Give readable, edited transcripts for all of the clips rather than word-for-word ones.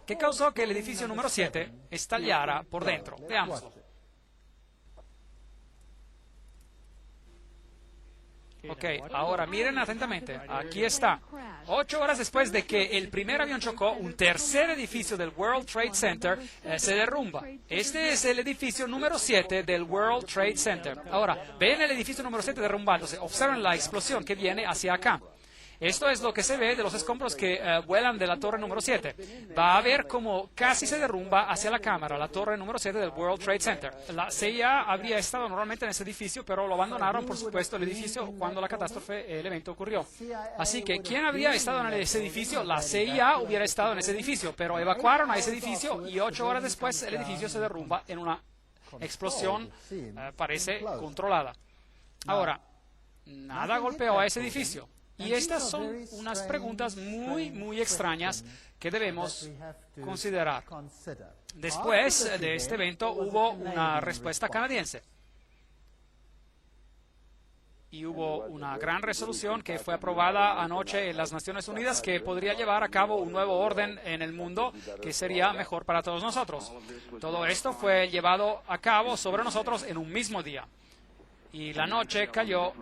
¿Qué causó que el edificio número 7 estallara por dentro? Veámoslo. Ok, ahora miren atentamente. Aquí está. 8 horas después de que el primer avión chocó, un tercer edificio del World Trade Center se derrumba. Este es el edificio número 7 del World Trade Center. Ahora, ven el edificio número 7 derrumbándose. Observen la explosión que viene hacia acá. Esto es lo que se ve de los escombros que vuelan de la torre número 7. Va a ver cómo casi se derrumba hacia la cámara, la torre número 7 del World Trade Center. La CIA habría estado normalmente en ese edificio, pero lo abandonaron, por supuesto, el edificio cuando la catástrofe, el evento ocurrió. Así que, ¿quién habría estado en ese edificio? La CIA hubiera estado en ese edificio, pero evacuaron a ese edificio y 8 horas después el edificio se derrumba en una explosión, parece, controlada. Ahora, nada golpeó a ese edificio. Y estas son unas preguntas muy extrañas que debemos considerar. Después de este evento hubo una respuesta canadiense. Y hubo una gran resolución que fue aprobada anoche en las Naciones Unidas que podría llevar a cabo un nuevo orden en el mundo que sería mejor para todos nosotros. Todo esto fue llevado a cabo sobre nosotros en un mismo día. Y la noche cayó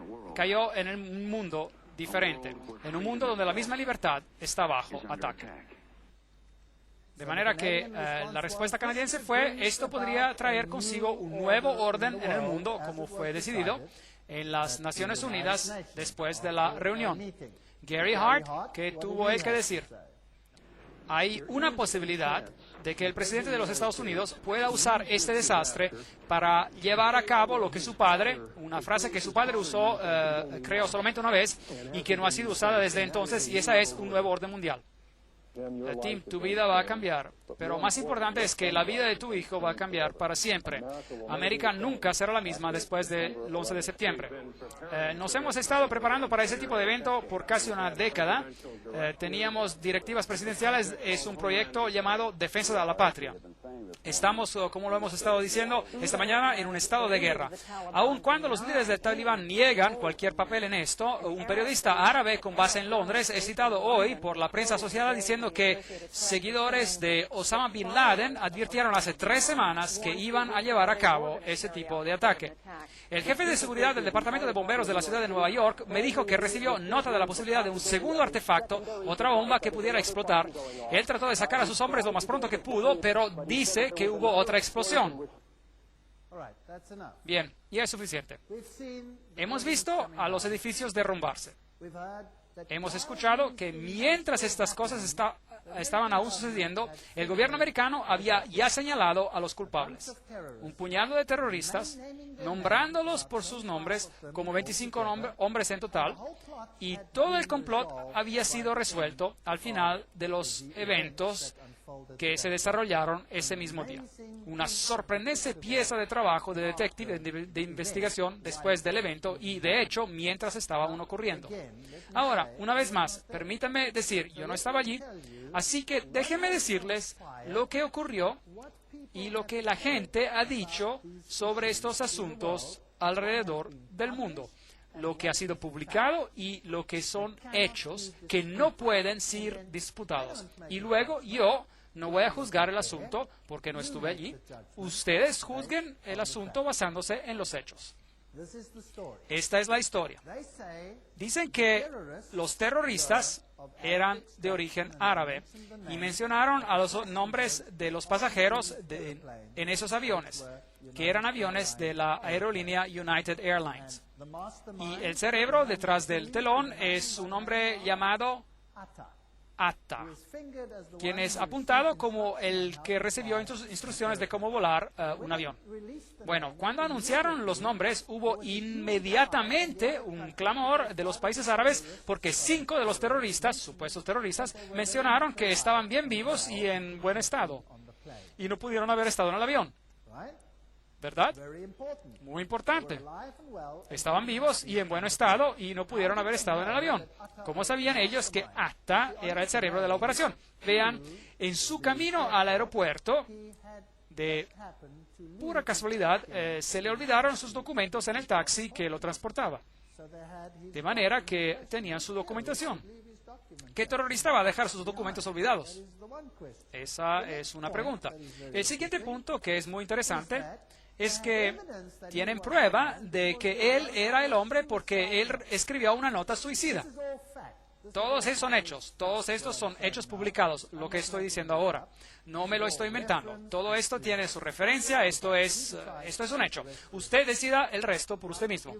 en un mundo diferente, en un mundo donde la misma libertad está bajo ataque. De manera que la respuesta canadiense fue, esto podría traer consigo un nuevo orden en el mundo, como fue decidido en las Naciones Unidas después de la reunión. Gary Hart, ¿qué tuvo él que decir? Hay una posibilidad de que el presidente de los Estados Unidos pueda usar este desastre para llevar a cabo lo que su padre, una frase que su padre usó, creo, solamente una vez y que no ha sido usada desde entonces, y esa es un nuevo orden mundial. Tim, tu vida va a cambiar, pero más importante es que la vida de tu hijo va a cambiar para siempre. América nunca será la misma después del 11 de septiembre. Nos hemos estado preparando para ese tipo de evento por casi una década. Teníamos directivas presidenciales, es un proyecto llamado Defensa de la Patria. Estamos, como lo hemos estado diciendo esta mañana, en un estado de guerra. Aun cuando los líderes del Talibán niegan cualquier papel en esto, un periodista árabe con base en Londres es citado hoy por la prensa asociada diciendo que seguidores de Osama Bin Laden advirtieron hace 3 semanas que iban a llevar a cabo ese tipo de ataque. El jefe de seguridad del Departamento de Bomberos de la ciudad de Nueva York me dijo que recibió nota de la posibilidad de un segundo artefacto, otra bomba que pudiera explotar. Él trató de sacar a sus hombres lo más pronto que pudo, pero dice que hubo otra explosión. Bien, y es suficiente. Hemos visto a los edificios derrumbarse. Hemos escuchado que mientras estas cosas estaban aún sucediendo, el gobierno americano había ya señalado a los culpables. Un puñado de terroristas, nombrándolos por sus nombres, como 25 hombres en total, y todo el complot había sido resuelto al final de los eventos que se desarrollaron ese mismo día. Una sorprendente pieza de trabajo de detective de investigación después del evento y, de hecho, mientras estaba aún ocurriendo. Ahora, una vez más, permítanme decir, yo no estaba allí, así que déjenme decirles lo que ocurrió y lo que la gente ha dicho sobre estos asuntos alrededor del mundo. Lo que ha sido publicado y lo que son hechos que no pueden ser disputados. Y luego yo no voy a juzgar el asunto porque no estuve allí. Ustedes juzguen el asunto basándose en los hechos. Esta es la historia. Dicen que los terroristas eran de origen árabe y mencionaron a los nombres de los pasajeros en esos aviones, que eran aviones de la aerolínea United Airlines. Y el cerebro detrás del telón es un hombre llamado Atta, quien es apuntado como el que recibió instrucciones de cómo volar un avión. Bueno, cuando anunciaron los nombres, hubo inmediatamente un clamor de los países árabes porque 5 de los terroristas, supuestos terroristas, mencionaron que estaban bien vivos y en buen estado y no pudieron haber estado en el avión. ¿Verdad? Muy importante. Estaban vivos y en buen estado y no pudieron haber estado en el avión. ¿Cómo sabían ellos que Atta era el cerebro de la operación? Vean, en su camino al aeropuerto, de pura casualidad, se le olvidaron sus documentos en el taxi que lo transportaba. De manera que tenían su documentación. ¿Qué terrorista va a dejar sus documentos olvidados? Esa es una pregunta. El siguiente punto, que es muy interesante, es que tienen prueba de que él era el hombre porque él escribió una nota suicida. Todos esos son hechos, todos estos son hechos publicados, lo que estoy diciendo ahora. No me lo estoy inventando. Todo esto tiene su referencia, esto es un hecho. Usted decida el resto por usted mismo.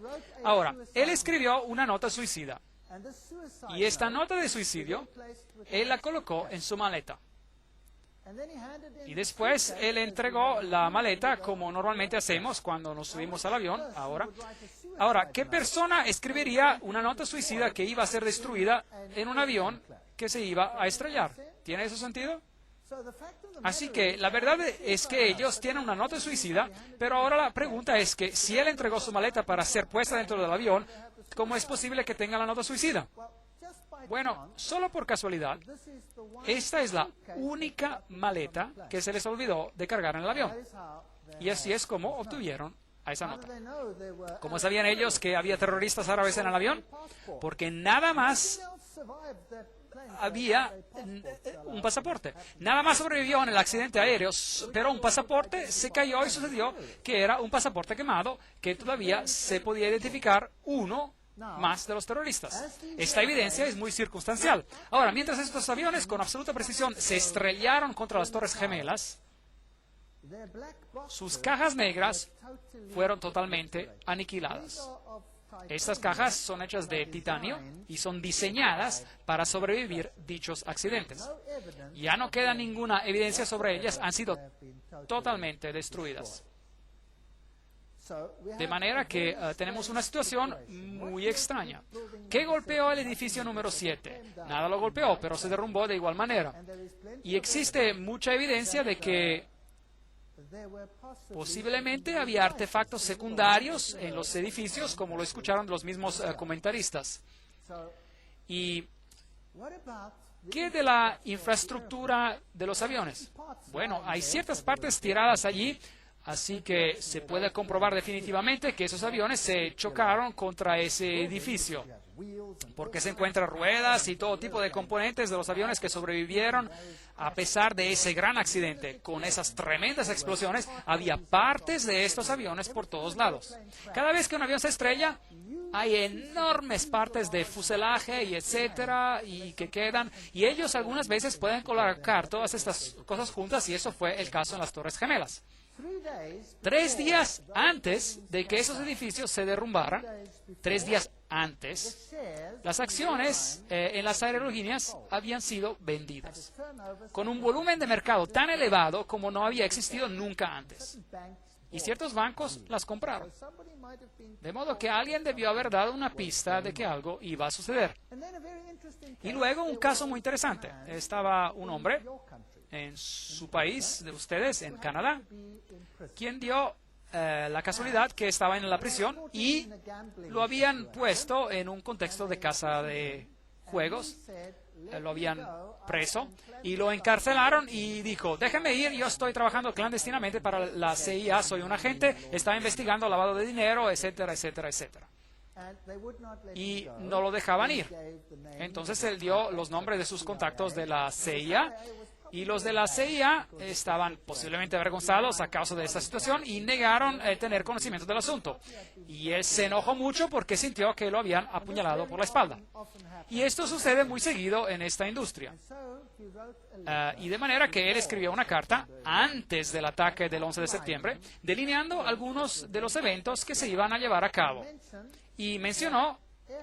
Ahora, él escribió una nota suicida. Y esta nota de suicidio, él la colocó en su maleta. Y después él entregó la maleta como normalmente hacemos cuando nos subimos al avión. Ahora, ¿qué persona escribiría una nota suicida que iba a ser destruida en un avión que se iba a estrellar? ¿Tiene eso sentido? Así que la verdad es que ellos tienen una nota suicida, pero ahora la pregunta es que si él entregó su maleta para ser puesta dentro del avión, ¿cómo es posible que tenga la nota suicida? Bueno, solo por casualidad, esta es la única maleta que se les olvidó de cargar en el avión. Y así es como obtuvieron a esa nota. ¿Cómo sabían ellos que había terroristas árabes en el avión? Porque nada más había un pasaporte. Nada más sobrevivió en el accidente aéreo, pero un pasaporte se cayó y sucedió que era un pasaporte quemado que todavía se podía identificar uno más de los terroristas. Esta evidencia es muy circunstancial. Ahora, mientras estos aviones con absoluta precisión se estrellaron contra las Torres Gemelas, sus cajas negras fueron totalmente aniquiladas. Estas cajas son hechas de titanio y son diseñadas para sobrevivir dichos accidentes. Ya no queda ninguna evidencia sobre ellas, han sido totalmente destruidas. De manera que tenemos una situación muy extraña. ¿Qué golpeó el edificio número 7? Nada lo golpeó, pero se derrumbó de igual manera. Y existe mucha evidencia de que posiblemente había artefactos secundarios en los edificios, como lo escucharon los mismos comentaristas. ¿Y qué de la infraestructura de los aviones? Bueno, hay ciertas partes tiradas allí. Así que se puede comprobar definitivamente que esos aviones se chocaron contra ese edificio, porque se encuentran ruedas y todo tipo de componentes de los aviones que sobrevivieron a pesar de ese gran accidente. Con esas tremendas explosiones, había partes de estos aviones por todos lados. Cada vez que un avión se estrella, hay enormes partes de fuselaje y etcétera, y que quedan, y ellos algunas veces pueden colocar todas estas cosas juntas, y eso fue el caso en las Torres Gemelas. 3 días antes de que esos edificios se derrumbaran, 3 días antes, las acciones en las aerolíneas habían sido vendidas, con un volumen de mercado tan elevado como no había existido nunca antes. Y ciertos bancos las compraron. De modo que alguien debió haber dado una pista de que algo iba a suceder. Y luego un caso muy interesante. Estaba un hombre en su país de ustedes, en Canadá, quien dio la casualidad que estaba en la prisión y lo habían puesto en un contexto de casa de juegos, lo habían preso y lo encarcelaron y dijo, déjenme ir, yo estoy trabajando clandestinamente para la CIA, soy un agente, estaba investigando lavado de dinero, etcétera, etcétera, etcétera. Y no lo dejaban ir. Entonces él dio los nombres de sus contactos de la CIA. Y los de la CIA estaban posiblemente avergonzados a causa de esta situación y negaron tener conocimiento del asunto. Y él se enojó mucho porque sintió que lo habían apuñalado por la espalda. Y esto sucede muy seguido en esta industria. Y de manera que él escribió una carta antes del ataque del 11 de septiembre, delineando algunos de los eventos que se iban a llevar a cabo. Y mencionó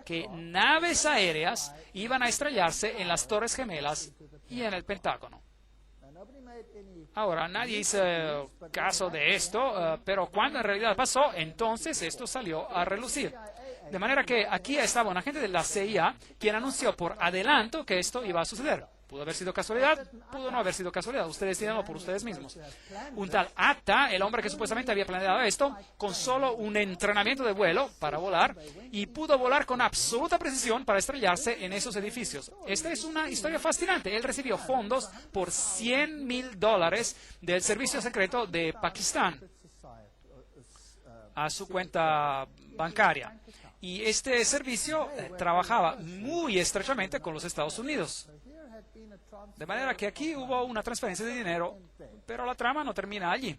que naves aéreas iban a estrellarse en las Torres Gemelas y en el Pentágono. Ahora, nadie hizo caso de esto, pero cuando en realidad pasó, entonces esto salió a relucir. De manera que aquí estaba un agente de la CIA quien anunció por adelanto que esto iba a suceder. ¿Pudo haber sido casualidad? Pudo no haber sido casualidad. Ustedes díganlo por ustedes mismos. Un tal Atta, el hombre que supuestamente había planeado esto, con solo un entrenamiento de vuelo para volar, y pudo volar con absoluta precisión para estrellarse en esos edificios. Esta es una historia fascinante. Él recibió fondos por $100,000 del servicio secreto de Pakistán a su cuenta bancaria. Y este servicio trabajaba muy estrechamente con los Estados Unidos. De manera que aquí hubo una transferencia de dinero, pero la trama no termina allí.